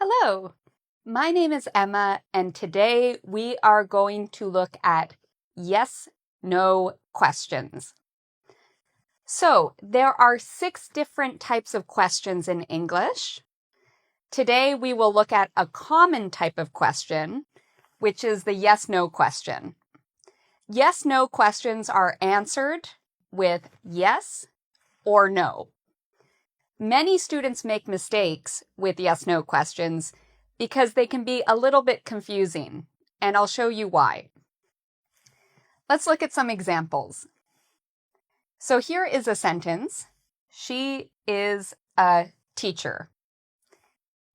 Hello, my name is Emma, and today we are going to look at yes/no questions. So, there are 6 different types of questions in English. Today we will look at a common type of question, which is the yes/no question. Yes/no questions are answered with yes or no. Many students make mistakes with yes/no questions because they can be a little bit confusing, and I'll show you why. Let's look at some examples. So here is a sentence. She is a teacher.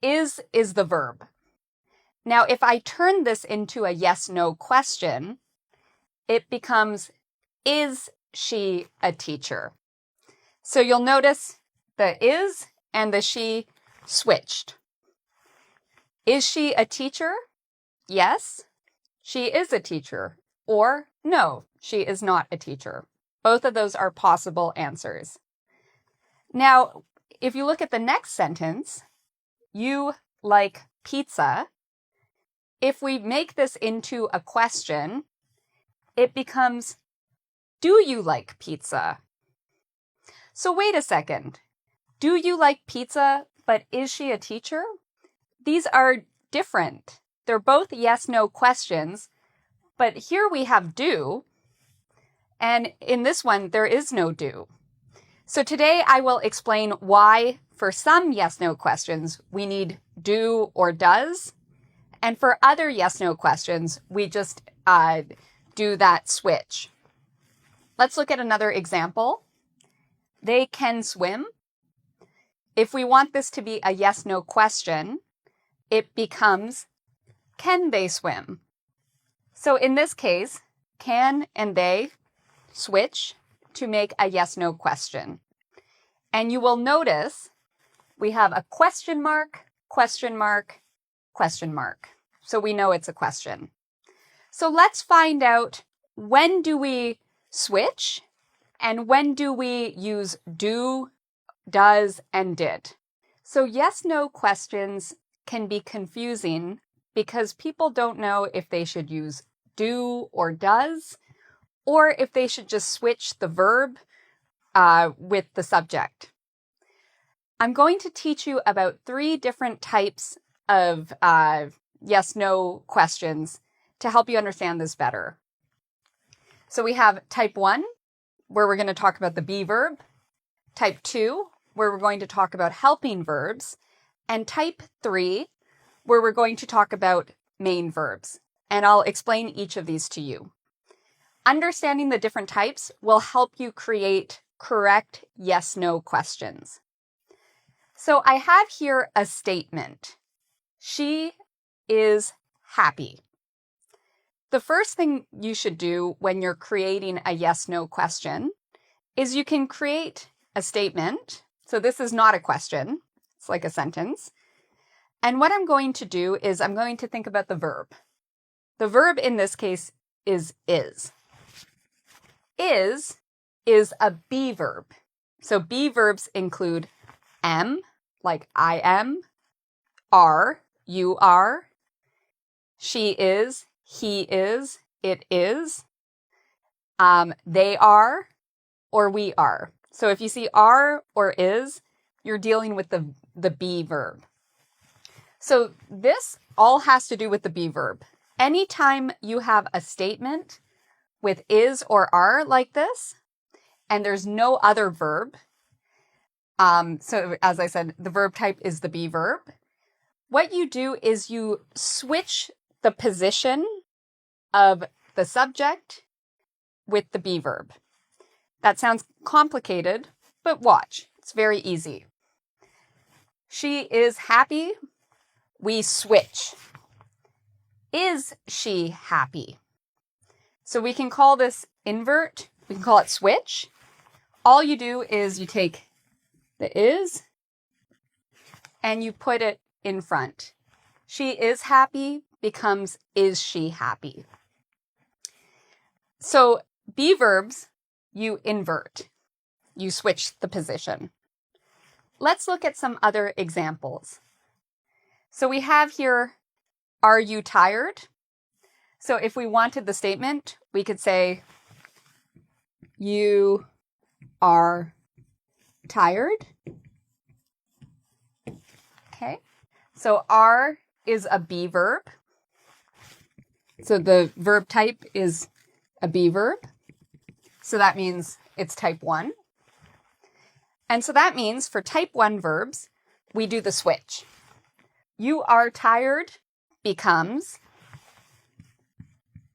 Is the verb. Now, if I turn this into a yes/no question, it becomes, is she a teacher? So you'll notice the is and the she switched. Is she a teacher? Yes, she is a teacher. Or no, she is not a teacher. Both of those are possible answers. Now, if you look at the next sentence, you like pizza. If we make this into a question, it becomes, do you like pizza? So wait a second. Do you like pizza, but is she a teacher? These are different. They're both yes/no questions, but here we have do, and in this one, there is no do. So today I will explain why for some yes/no questions we need do or does, and for other yes/no questions we just do that switch. Let's look at another example. They can swim. If we want this to be a yes/no question, it becomes, can they swim? So in this case, can and they switch to make a yes/no question. And you will notice we have a question mark, question mark, question mark. So we know it's a question. So let's find out, when do we switch and when do we use do, does, and did? So yes/no questions can be confusing because people don't know if they should use do or does, or if they should just switch the verb with the subject. I'm going to teach you about 3 different types of yes/no questions to help you understand this better. So we have type 1, where we're going to talk about the be verb, type 2, where we're going to talk about helping verbs, and type 3, where we're going to talk about main verbs. And I'll explain each of these to you. Understanding the different types will help you create correct yes/no questions. So I have here a statement. She is happy. The first thing you should do when you're creating a yes/no question is you can create a statement. So this is not a question. It's like a sentence. And what I'm going to do is I'm going to think about the verb. The verb in this case is. Is a be verb. So be verbs include am, like I am, are, you are, she is, he is, it is, they are, or we are. So if you see are or is, you're dealing with the be verb. So this all has to do with the be verb. Anytime you have a statement with is or are like this, and there's no other verb, so as I said, the verb type is the be verb, what you do is you switch the position of the subject with the be verb. That sounds complicated, but watch. It's very easy. She is happy. We switch. Is she happy? So we can call this invert. We can call it switch. All you do is you take the is and you put it in front. She is happy becomes is she happy? So be verbs, you invert. You switch the position. Let's look at some other examples. So we have here, are you tired? So if we wanted the statement, we could say, you are tired. Okay, so are is a be verb. So the verb type is a be verb. So that means it's type 1. And so that means for type 1 verbs, we do the switch. You are tired becomes,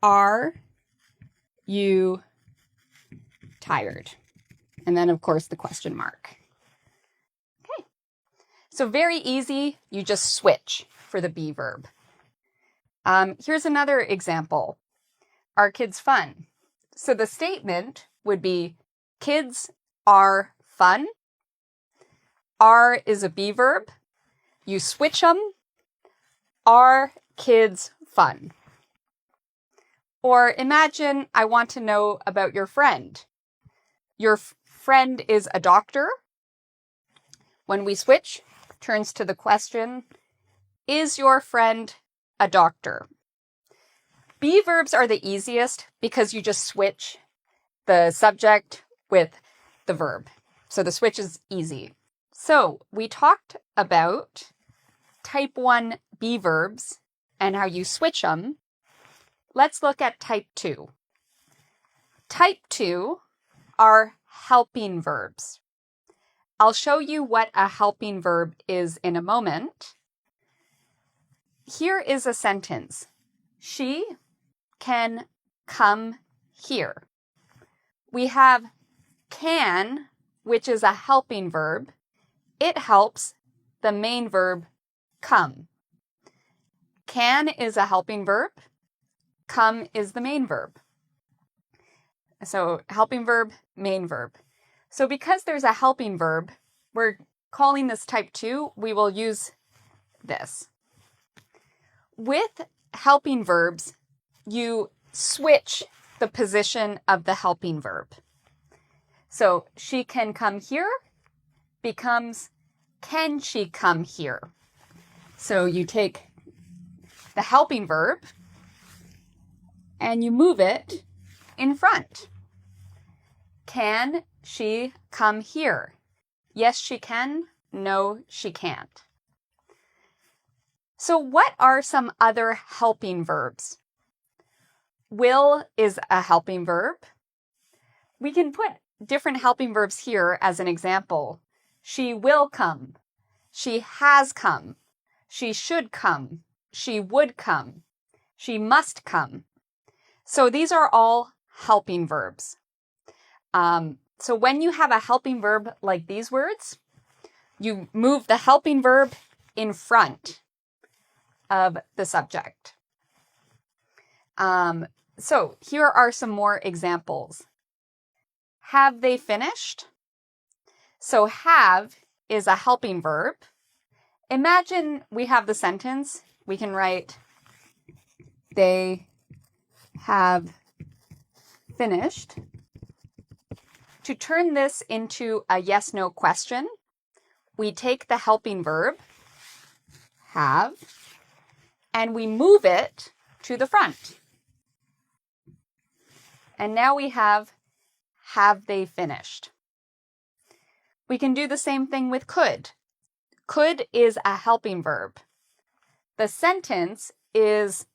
are you tired? And then, of course, the question mark. Okay. So very easy. You just switch for the be verb. Here's another example. Are kids fun? So the statement would be, kids are fun. Are is a be verb. You switch them. Are kids fun? Or imagine I want to know about your friend. Your friend is a doctor. When we switch, turns to the question, is your friend a doctor? Be verbs are the easiest because you just switch the subject with the verb. So the switch is easy. So we talked about type 1 be verbs and how you switch them. Let's look at type 2. Type 2 are helping verbs. I'll show you what a helping verb is in a moment. Here is a sentence. She can come here. We have can, which is a helping verb. It helps the main verb come. Can is a helping verb. Come is the main verb. So helping verb, main verb. So because there's a helping verb, we're calling this type 2, we will use this. With helping verbs, you switch the position of the helping verb. So she can come here becomes, can she come here? So you take the helping verb and you move it in front. Can she come here? Yes, she can. No, she can't. So what are some other helping verbs? Will is a helping verb. We can put different helping verbs here as an example. She will come. She has come. She should come. She would come. She must come. So these are all helping verbs. So when you have a helping verb like these words, you move the helping verb in front of the subject. So here are some more examples. Have they finished? So have is a helping verb. Imagine we have the sentence. We can write, they have finished. To turn this into a yes-no question, we take the helping verb, have, and we move it to the front. And now we have they finished? We can do the same thing with could. Could is a helping verb. The sentence is,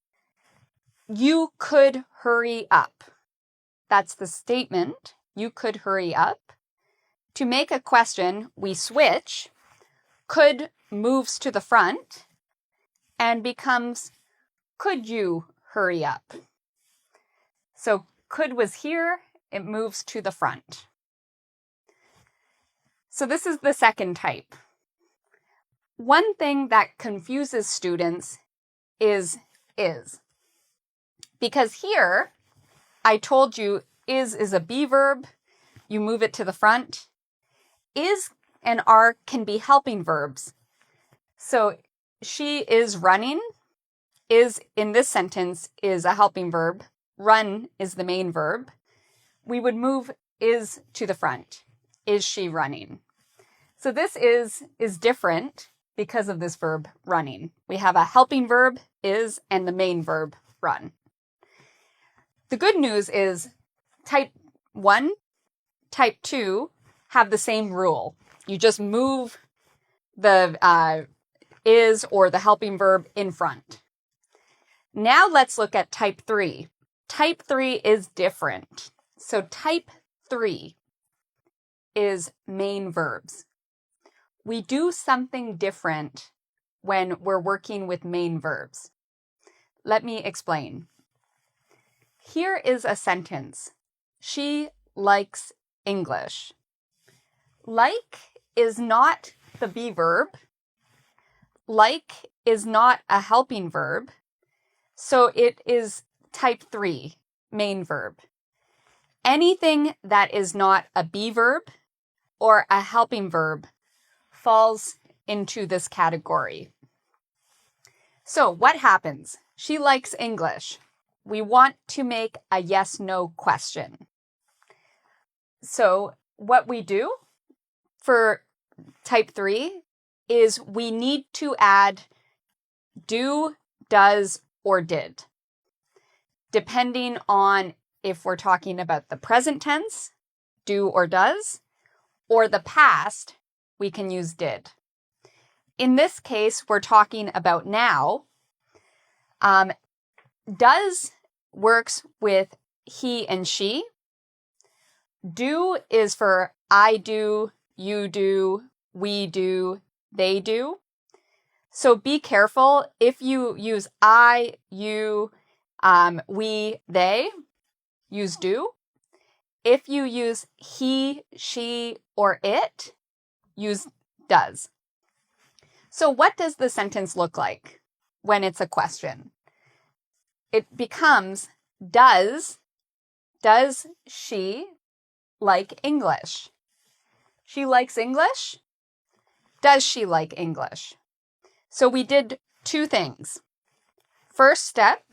you could hurry up. That's the statement. You could hurry up. To make a question, we switch. Could moves to the front and becomes, could you hurry up? So could was here, it moves to the front. So this is the second type. One thing that confuses students is. Because here, I told you is a be verb. You move it to the front. Is and are can be helping verbs. So she is running. Is in this sentence is a helping verb. Run is the main verb. We would move is to the front. Is she running? So this is different because of this verb running. We have a helping verb, is, and the main verb, run. The good news is type 1, type 2 have the same rule. You just move the is or the helping verb in front. Now let's look at type 3. Type 3 is different. So type 3 is main verbs. We do something different when we're working with main verbs. Let me explain. Here is a sentence. She likes English. Like is not the be verb. Like is not a helping verb. So it is type 3, main verb. Anything that is not a be verb or a helping verb falls into this category. So what happens? She likes English. We want to make a yes-no question. So what we do for type 3 is we need to add do, does, or did. Depending on if we're talking about the present tense, do or does, or the past, we can use did. In this case, we're talking about now. Does works with he and she. Do is for I do, you do, we do, they do. So be careful if you use I, you, we, they, use do. If you use he, she, or it, use does. So what does the sentence look like when it's a question? It becomes, does she like English? She likes English? Does she like English? So we did two things. First step,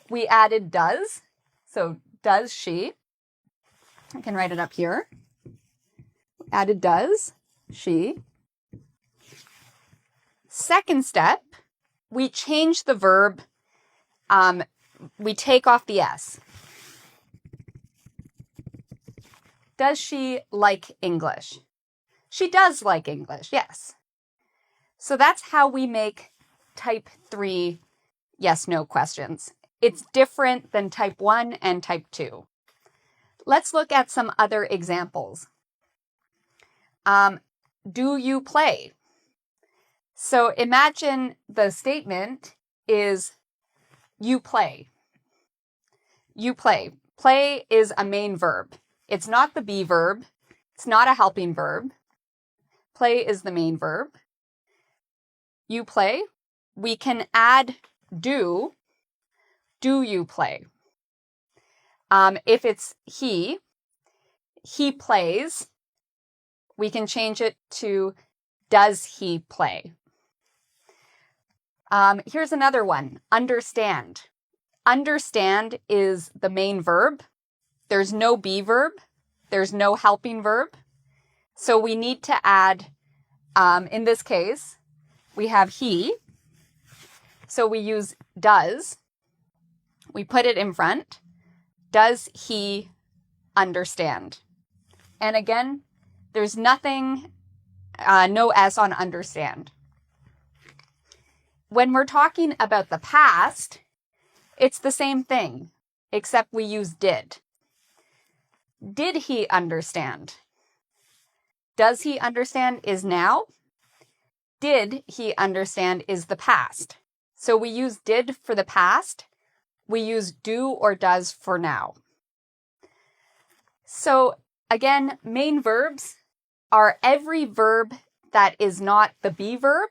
we added does. So does she? I can write it up here. Added does she. Second step, we change the verb. We take off the S. Does she like English? She does like English, yes. So that's how we make type 3 yes-no questions. It's different than type 1 and type 2. Let's look at some other examples. Do you play? So imagine the statement is you play. You play. Play is a main verb. It's not the be verb. It's not a helping verb. Play is the main verb. You play. We can add do. Do you play? If it's he plays. We can change it to does he play? Here's another one. Understand. Understand is the main verb. There's no be verb. There's no helping verb. So we need to add, in this case, we have he. So we use does. We put it in front. Does he understand? And again, there's nothing, no S on understand. When we're talking about the past, it's the same thing, except we use did. Did he understand? Does he understand is now. Did he understand is the past. So we use did for the past. We use do or does for now. So again, main verbs are every verb that is not the be verb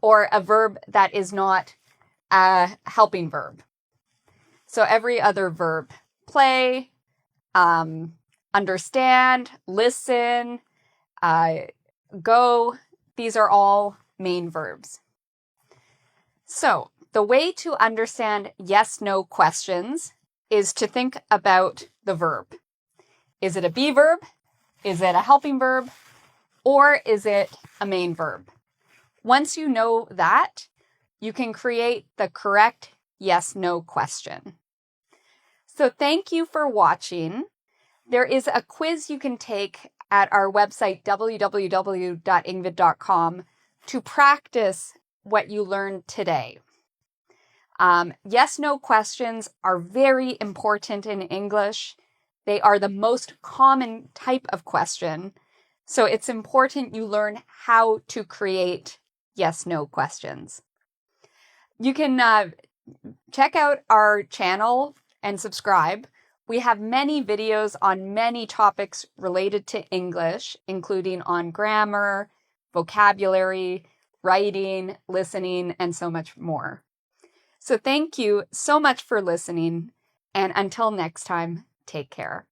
or a verb that is not a helping verb. So every other verb, play, understand, listen, go, these are all main verbs. So the way to understand yes-no questions is to think about the verb. Is it a be verb? Is it a helping verb? or is it a main verb? Once you know that, you can create the correct yes/no question. So thank you for watching. There is a quiz you can take at our website, www.ingvid.com, to practice what you learned today. Yes/no questions are very important in English. They are the most common type of question. So it's important you learn how to create yes/no questions. You can check out our channel and subscribe. We have many videos on many topics related to English, including on grammar, vocabulary, writing, listening, and so much more. So thank you so much for listening, and until next time, take care.